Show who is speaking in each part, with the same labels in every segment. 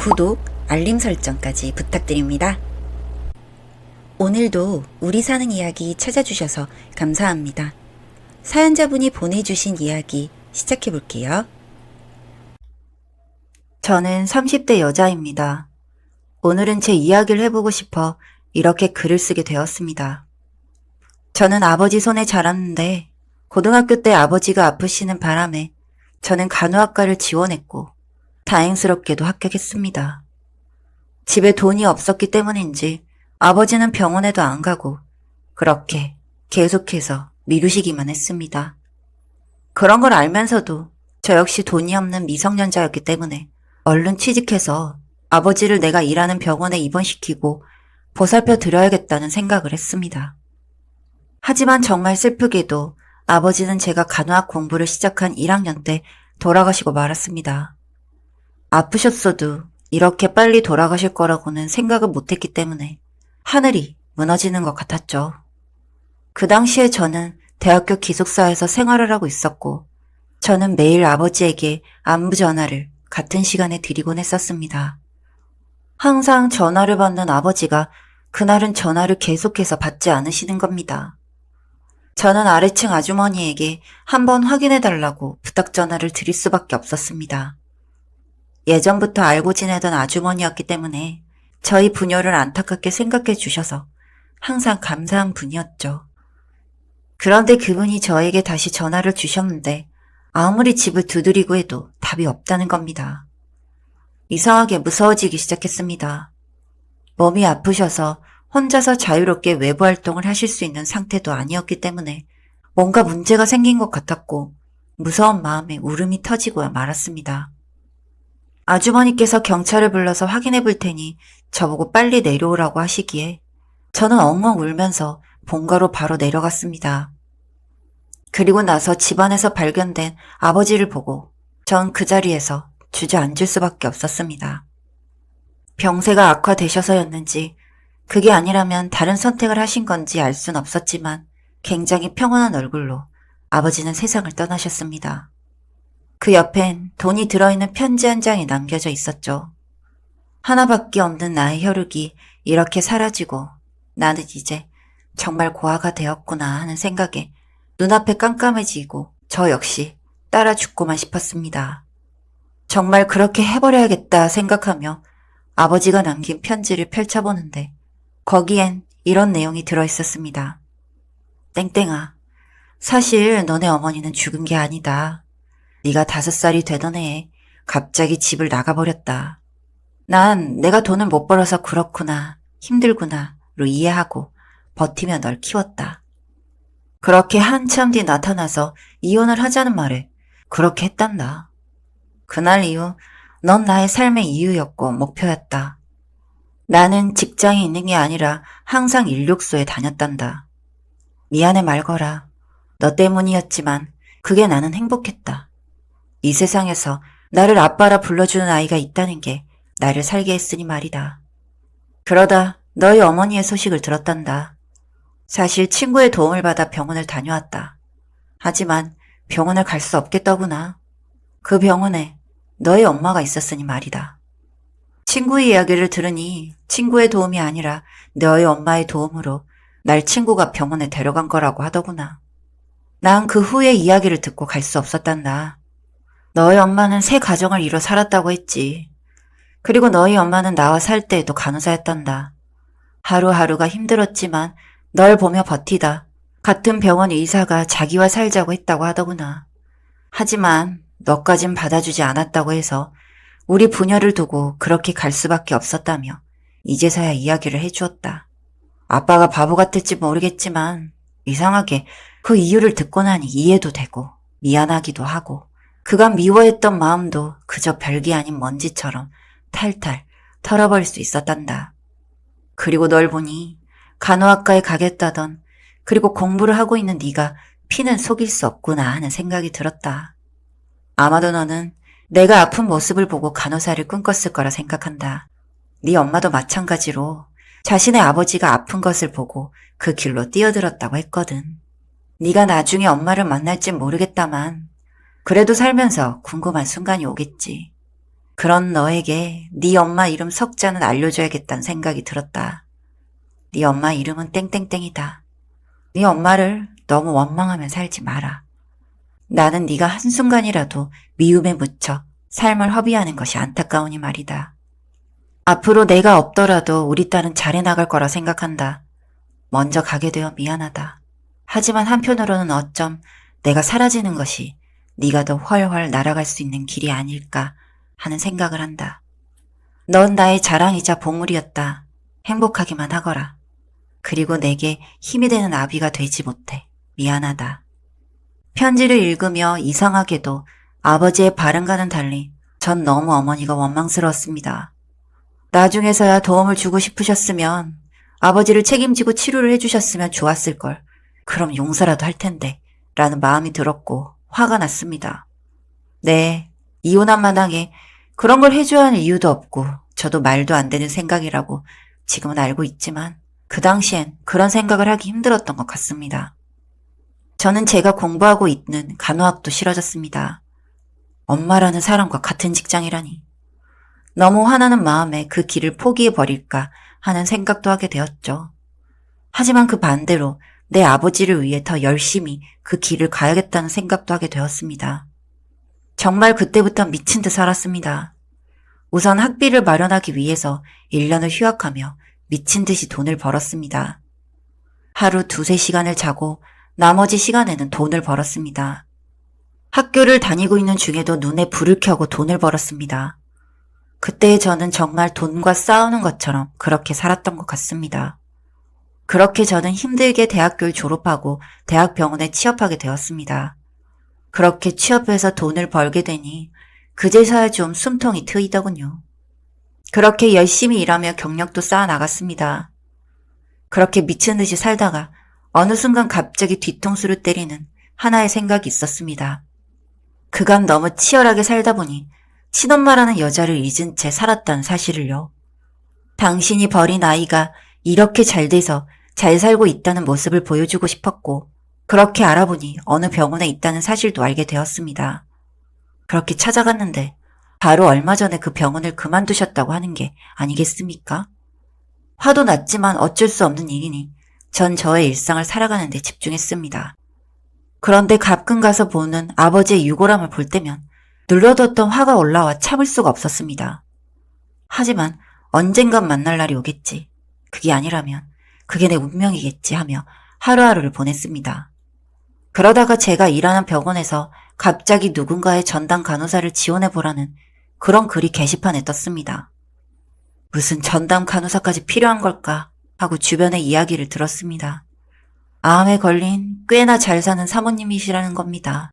Speaker 1: 구독, 알림 설정까지 부탁드립니다. 오늘도 우리 사는 이야기 찾아주셔서 감사합니다. 사연자분이 보내주신 이야기 시작해볼게요. 저는 30대 여자입니다. 오늘은 제 이야기를 해보고 싶어 이렇게 글을 쓰게 되었습니다. 저는 아버지 손에 자랐는데 고등학교 때 아버지가 아프시는 바람에 저는 간호학과를 지원했고 다행스럽게도 합격했습니다. 집에 돈이 없었기 때문인지 아버지는 병원에도 안 가고 그렇게 계속해서 미루시기만 했습니다. 그런 걸 알면서도 저 역시 돈이 없는 미성년자였기 때문에 얼른 취직해서 아버지를 내가 일하는 병원에 입원시키고 보살펴 드려야겠다는 생각을 했습니다. 하지만 정말 슬프게도 아버지는 제가 간호학 공부를 시작한 1학년 때 돌아가시고 말았습니다. 아프셨어도 이렇게 빨리 돌아가실 거라고는 생각을 못했기 때문에 하늘이 무너지는 것 같았죠. 그 당시에 저는 대학교 기숙사에서 생활을 하고 있었고 저는 매일 아버지에게 안부 전화를 같은 시간에 드리곤 했었습니다. 항상 전화를 받는 아버지가 그날은 전화를 계속해서 받지 않으시는 겁니다. 저는 아래층 아주머니에게 한번 확인해달라고 부탁 전화를 드릴 수밖에 없었습니다. 예전부터 알고 지내던 아주머니였기 때문에 저희 부녀를 안타깝게 생각해 주셔서 항상 감사한 분이었죠. 그런데 그분이 저에게 다시 전화를 주셨는데 아무리 집을 두드리고 해도 답이 없다는 겁니다. 이상하게 무서워지기 시작했습니다. 몸이 아프셔서 혼자서 자유롭게 외부 활동을 하실 수 있는 상태도 아니었기 때문에 뭔가 문제가 생긴 것 같았고 무서운 마음에 울음이 터지고야 말았습니다. 아주머니께서 경찰을 불러서 확인해 볼 테니 저보고 빨리 내려오라고 하시기에 저는 엉엉 울면서 본가로 바로 내려갔습니다. 그리고 나서 집안에서 발견된 아버지를 보고 전 그 자리에서 주저앉을 수밖에 없었습니다. 병세가 악화되셔서였는지 그게 아니라면 다른 선택을 하신 건지 알 순 없었지만 굉장히 평온한 얼굴로 아버지는 세상을 떠나셨습니다. 그 옆엔 돈이 들어있는 편지 한 장이 남겨져 있었죠. 하나밖에 없는 나의 혈육이 이렇게 사라지고 나는 이제 정말 고아가 되었구나 하는 생각에 눈앞에 깜깜해지고 저 역시 따라 죽고만 싶었습니다. 정말 그렇게 해버려야겠다 생각하며 아버지가 남긴 편지를 펼쳐보는데 거기엔 이런 내용이 들어있었습니다. 땡땡아, 사실 너네 어머니는 죽은 게 아니다. 네가 5살이 되던 해에 갑자기 집을 나가버렸다. 난 내가 돈을 못 벌어서 그렇구나, 힘들구나로 이해하고 버티며 널 키웠다. 그렇게 한참 뒤 나타나서 이혼을 하자는 말에 그렇게 했단다. 그날 이후 넌 나의 삶의 이유였고 목표였다. 나는 직장에 있는 게 아니라 항상 인력소에 다녔단다. 미안해 말거라. 너 때문이었지만 그게 나는 행복했다. 이 세상에서 나를 아빠라 불러주는 아이가 있다는 게 나를 살게 했으니 말이다. 그러다 너희 어머니의 소식을 들었단다. 사실 친구의 도움을 받아 병원을 다녀왔다. 하지만 병원을 갈 수 없겠더구나. 그 병원에 너희 엄마가 있었으니 말이다. 친구의 이야기를 들으니 친구의 도움이 아니라 너희 엄마의 도움으로 날 친구가 병원에 데려간 거라고 하더구나. 난 그 후의 이야기를 듣고 갈 수 없었단다. 너희 엄마는 새 가정을 이뤄 살았다고 했지. 그리고 너희 엄마는 나와 살 때에도 간호사였단다. 하루하루가 힘들었지만 널 보며 버티다 같은 병원 의사가 자기와 살자고 했다고 하더구나. 하지만 너까진 받아주지 않았다고 해서 우리 부녀를 두고 그렇게 갈 수밖에 없었다며 이제서야 이야기를 해주었다. 아빠가 바보 같을지 모르겠지만 이상하게 그 이유를 듣고 나니 이해도 되고 미안하기도 하고 그간 미워했던 마음도 그저 별게 아닌 먼지처럼 탈탈 털어버릴 수 있었단다. 그리고 널 보니 간호학과에 가겠다던 그리고 공부를 하고 있는 네가 피는 속일 수 없구나 하는 생각이 들었다. 아마도 너는 내가 아픈 모습을 보고 간호사를 꿈꿨을 거라 생각한다. 네 엄마도 마찬가지로 자신의 아버지가 아픈 것을 보고 그 길로 뛰어들었다고 했거든. 네가 나중에 엄마를 만날진 모르겠다만 그래도 살면서 궁금한 순간이 오겠지. 그런 너에게 네 엄마 이름 석자는 알려줘야겠다는 생각이 들었다. 네 엄마 이름은 땡땡땡이다. 네 엄마를 너무 원망하며 살지 마라. 나는 네가 한순간이라도 미움에 묻혀 삶을 허비하는 것이 안타까우니 말이다. 앞으로 내가 없더라도 우리 딸은 잘해 나갈 거라 생각한다. 먼저 가게 되어 미안하다. 하지만 한편으로는 어쩜 내가 사라지는 것이 네가 더 훨훨 날아갈 수 있는 길이 아닐까 하는 생각을 한다. 넌 나의 자랑이자 보물이었다. 행복하기만 하거라. 그리고 내게 힘이 되는 아비가 되지 못해 미안하다. 편지를 읽으며 이상하게도 아버지의 발음과는 달리 전 너무 어머니가 원망스러웠습니다. 나중에서야 도움을 주고 싶으셨으면 아버지를 책임지고 치료를 해주셨으면 좋았을걸. 그럼 용서라도 할 텐데 라는 마음이 들었고 화가 났습니다. 네, 이혼한 마당에 그런 걸 해줘야 하는 이유도 없고 저도 말도 안 되는 생각이라고 지금은 알고 있지만 그 당시엔 그런 생각을 하기 힘들었던 것 같습니다. 저는 제가 공부하고 있는 간호학도 싫어졌습니다. 엄마라는 사람과 같은 직장이라니. 너무 화나는 마음에 그 길을 포기해버릴까 하는 생각도 하게 되었죠. 하지만 그 반대로 내 아버지를 위해 더 열심히 그 길을 가야겠다는 생각도 하게 되었습니다. 정말 그때부터 미친 듯 살았습니다. 우선 학비를 마련하기 위해서 1년을 휴학하며 미친 듯이 돈을 벌었습니다. 하루 2-3시간을 자고 나머지 시간에는 돈을 벌었습니다. 학교를 다니고 있는 중에도 눈에 불을 켜고 돈을 벌었습니다. 그때의 저는 정말 돈과 싸우는 것처럼 그렇게 살았던 것 같습니다. 그렇게 저는 힘들게 대학교를 졸업하고 대학병원에 취업하게 되었습니다. 그렇게 취업해서 돈을 벌게 되니 그제서야 좀 숨통이 트이더군요. 그렇게 열심히 일하며 경력도 쌓아 나갔습니다. 그렇게 미친 듯이 살다가 어느 순간 갑자기 뒤통수를 때리는 하나의 생각이 있었습니다. 그간 너무 치열하게 살다 보니 친엄마라는 여자를 잊은 채 살았다는 사실을요. 당신이 버린 아이가 이렇게 잘 돼서 잘 살고 있다는 모습을 보여주고 싶었고 그렇게 알아보니 어느 병원에 있다는 사실도 알게 되었습니다. 그렇게 찾아갔는데 바로 얼마 전에 그 병원을 그만두셨다고 하는 게 아니겠습니까? 화도 났지만 어쩔 수 없는 일이니 전 저의 일상을 살아가는 데 집중했습니다. 그런데 가끔 가서 보는 아버지의 유골함을 볼 때면 눌러뒀던 화가 올라와 참을 수가 없었습니다. 하지만 언젠간 만날 날이 오겠지. 그게 아니라면 그게 내 운명이겠지 하며 하루하루를 보냈습니다. 그러다가 제가 일하는 병원에서 갑자기 누군가의 전담 간호사를 지원해보라는 그런 글이 게시판에 떴습니다. 무슨 전담 간호사까지 필요한 걸까 하고 주변의 이야기를 들었습니다. 암에 걸린 꽤나 잘 사는 사모님이시라는 겁니다.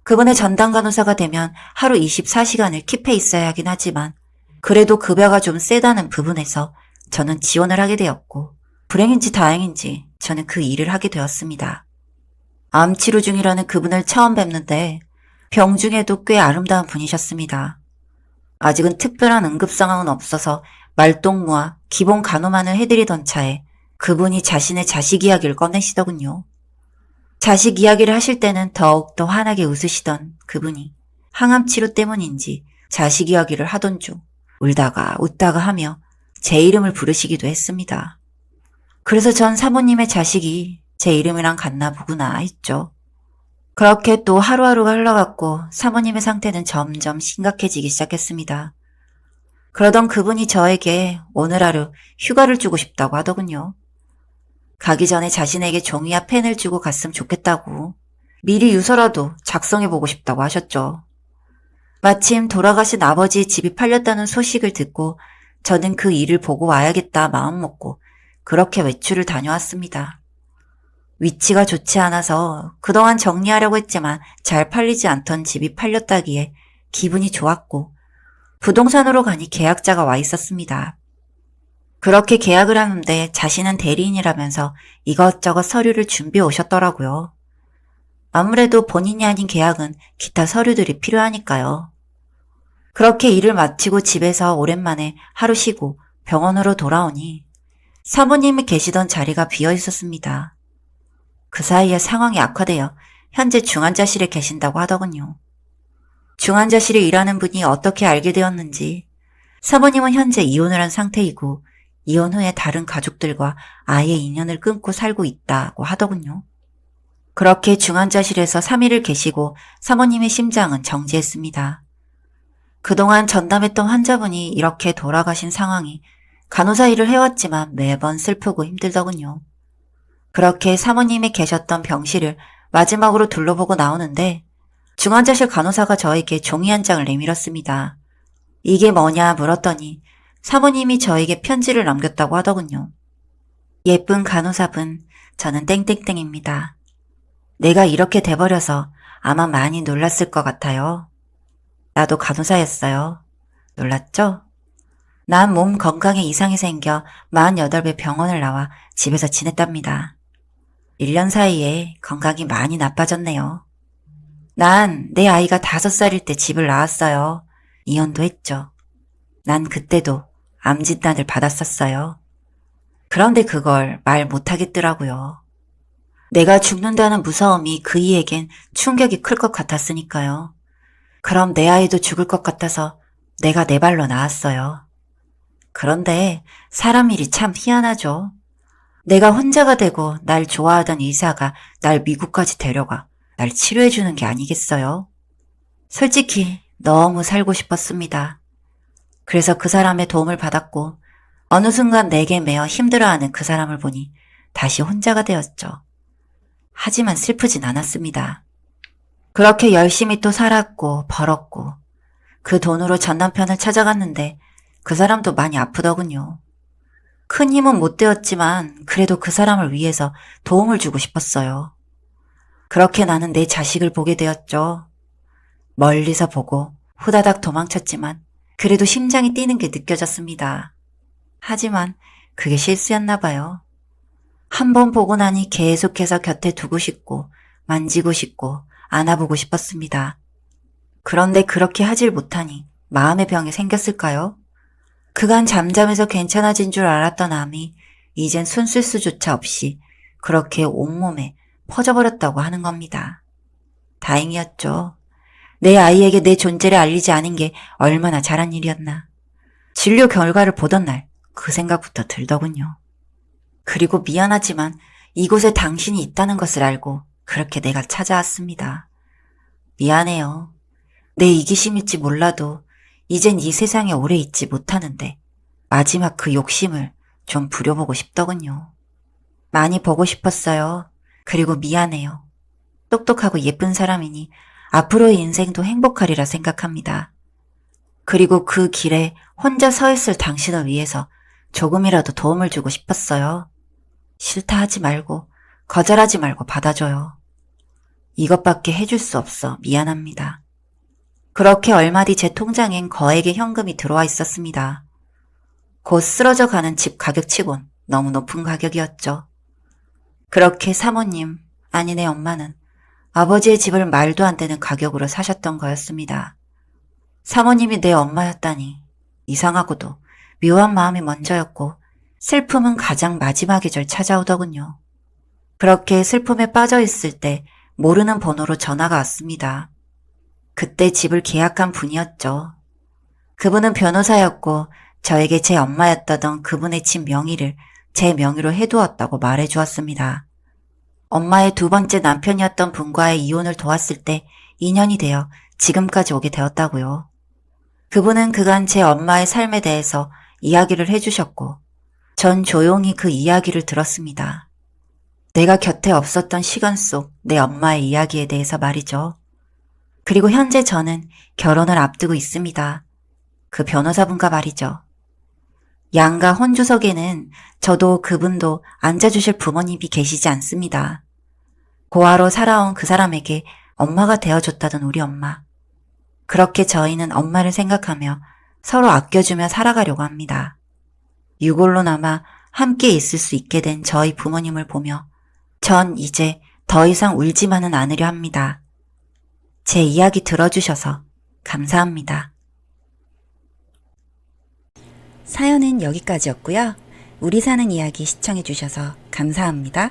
Speaker 1: 그분의 전담 간호사가 되면 하루 24시간을 킵해 있어야 하긴 하지만 그래도 급여가 좀 세다는 부분에서 저는 지원을 하게 되었고 불행인지 다행인지 저는 그 일을 하게 되었습니다. 암 치료 중이라는 그분을 처음 뵙는데 병 중에도 꽤 아름다운 분이셨습니다. 아직은 특별한 응급 상황은 없어서 말동무와 기본 간호만을 해드리던 차에 그분이 자신의 자식 이야기를 꺼내시더군요. 자식 이야기를 하실 때는 더욱더 환하게 웃으시던 그분이 항암 치료 때문인지 자식 이야기를 하던 중 울다가 웃다가 하며 제 이름을 부르시기도 했습니다. 그래서 전 사모님의 자식이 제 이름이랑 같나 보구나 했죠. 그렇게 또 하루하루가 흘러갔고 사모님의 상태는 점점 심각해지기 시작했습니다. 그러던 그분이 저에게 오늘 하루 휴가를 주고 싶다고 하더군요. 가기 전에 자신에게 종이와 펜을 주고 갔으면 좋겠다고 미리 유서라도 작성해보고 싶다고 하셨죠. 마침 돌아가신 아버지의 집이 팔렸다는 소식을 듣고 저는 그 일을 보고 와야겠다 마음먹고 그렇게 외출을 다녀왔습니다. 위치가 좋지 않아서 그동안 정리하려고 했지만 잘 팔리지 않던 집이 팔렸다기에 기분이 좋았고 부동산으로 가니 계약자가 와 있었습니다. 그렇게 계약을 하는데 자신은 대리인이라면서 이것저것 서류를 준비해 오셨더라고요. 아무래도 본인이 아닌 계약은 기타 서류들이 필요하니까요. 그렇게 일을 마치고 집에서 오랜만에 하루 쉬고 병원으로 돌아오니 사모님이 계시던 자리가 비어 있었습니다. 그 사이에 상황이 악화되어 현재 중환자실에 계신다고 하더군요. 중환자실에 일하는 분이 어떻게 알게 되었는지 사모님은 현재 이혼을 한 상태이고 이혼 후에 다른 가족들과 아예 인연을 끊고 살고 있다고 하더군요. 그렇게 중환자실에서 3일을 계시고 사모님의 심장은 정지했습니다. 그동안 전담했던 환자분이 이렇게 돌아가신 상황이 간호사 일을 해왔지만 매번 슬프고 힘들더군요. 그렇게 사모님이 계셨던 병실을 마지막으로 둘러보고 나오는데 중환자실 간호사가 저에게 종이 한 장을 내밀었습니다. 이게 뭐냐 물었더니 사모님이 저에게 편지를 남겼다고 하더군요. 예쁜 간호사분, 저는 땡땡땡입니다. 내가 이렇게 돼버려서 아마 많이 놀랐을 것 같아요. 나도 간호사였어요. 놀랐죠? 난 몸 건강에 이상이 생겨 48배 병원을 나와 집에서 지냈답니다. 1년 사이에 건강이 많이 나빠졌네요. 난 내 아이가 5살일 때 집을 나왔어요. 이혼도 했죠. 난 그때도 암 진단을 받았었어요. 그런데 그걸 말 못하겠더라고요. 내가 죽는다는 무서움이 그이에겐 충격이 클 것 같았으니까요. 그럼 내 아이도 죽을 것 같아서 내가 내 발로 나왔어요. 그런데 사람 일이 참 희한하죠. 내가 혼자가 되고 날 좋아하던 의사가 날 미국까지 데려가 날 치료해주는 게 아니겠어요? 솔직히 너무 살고 싶었습니다. 그래서 그 사람의 도움을 받았고 어느 순간 내게 매어 힘들어하는 그 사람을 보니 다시 혼자가 되었죠. 하지만 슬프진 않았습니다. 그렇게 열심히 또 살았고 벌었고 그 돈으로 전 남편을 찾아갔는데 그 사람도 많이 아프더군요. 큰 힘은 못 되었지만 그래도 그 사람을 위해서 도움을 주고 싶었어요. 그렇게 나는 내 자식을 보게 되었죠. 멀리서 보고 후다닥 도망쳤지만 그래도 심장이 뛰는 게 느껴졌습니다. 하지만 그게 실수였나 봐요. 한 번 보고 나니 계속해서 곁에 두고 싶고 만지고 싶고 안아보고 싶었습니다. 그런데 그렇게 하질 못하니 마음의 병이 생겼을까요? 그간 잠잠해서 괜찮아진 줄 알았던 암이 이젠 숨 쓸 수조차 없이 그렇게 온몸에 퍼져버렸다고 하는 겁니다. 다행이었죠. 내 아이에게 내 존재를 알리지 않은 게 얼마나 잘한 일이었나. 진료 결과를 보던 날 그 생각부터 들더군요. 그리고 미안하지만 이곳에 당신이 있다는 것을 알고 그렇게 내가 찾아왔습니다. 미안해요. 내 이기심일지 몰라도 이젠 이 세상에 오래 있지 못하는데 마지막 그 욕심을 좀 부려보고 싶더군요. 많이 보고 싶었어요. 그리고 미안해요. 똑똑하고 예쁜 사람이니 앞으로의 인생도 행복하리라 생각합니다. 그리고 그 길에 혼자 서 있을 당신을 위해서 조금이라도 도움을 주고 싶었어요. 싫다 하지 말고 거절하지 말고 받아줘요. 이것밖에 해줄 수 없어 미안합니다. 그렇게 얼마 뒤 제 통장엔 거액의 현금이 들어와 있었습니다. 곧 쓰러져 가는 집 가격치곤 너무 높은 가격이었죠. 그렇게 사모님, 아니 내 엄마는 아버지의 집을 말도 안 되는 가격으로 사셨던 거였습니다. 사모님이 내 엄마였다니 이상하고도 묘한 마음이 먼저였고 슬픔은 가장 마지막에 절 찾아오더군요. 그렇게 슬픔에 빠져 있을 때 모르는 번호로 전화가 왔습니다. 그때 집을 계약한 분이었죠. 그분은 변호사였고 저에게 제 엄마였다던 그분의 집 명의를 제 명의로 해두었다고 말해주었습니다. 엄마의 두 번째 남편이었던 분과의 이혼을 도왔을 때 인연이 되어 지금까지 오게 되었다고요. 그분은 그간 제 엄마의 삶에 대해서 이야기를 해주셨고 전 조용히 그 이야기를 들었습니다. 내가 곁에 없었던 시간 속 내 엄마의 이야기에 대해서 말이죠. 그리고 현재 저는 결혼을 앞두고 있습니다. 그 변호사분과 말이죠. 양가 혼주석에는 저도 그분도 앉아주실 부모님이 계시지 않습니다. 고아로 살아온 그 사람에게 엄마가 되어줬다던 우리 엄마. 그렇게 저희는 엄마를 생각하며 서로 아껴주며 살아가려고 합니다. 유골로나마 함께 있을 수 있게 된 저희 부모님을 보며 전 이제 더 이상 울지만은 않으려 합니다. 제 이야기 들어주셔서 감사합니다. 사연은 여기까지였고요. 우리 사는 이야기 시청해주셔서 감사합니다.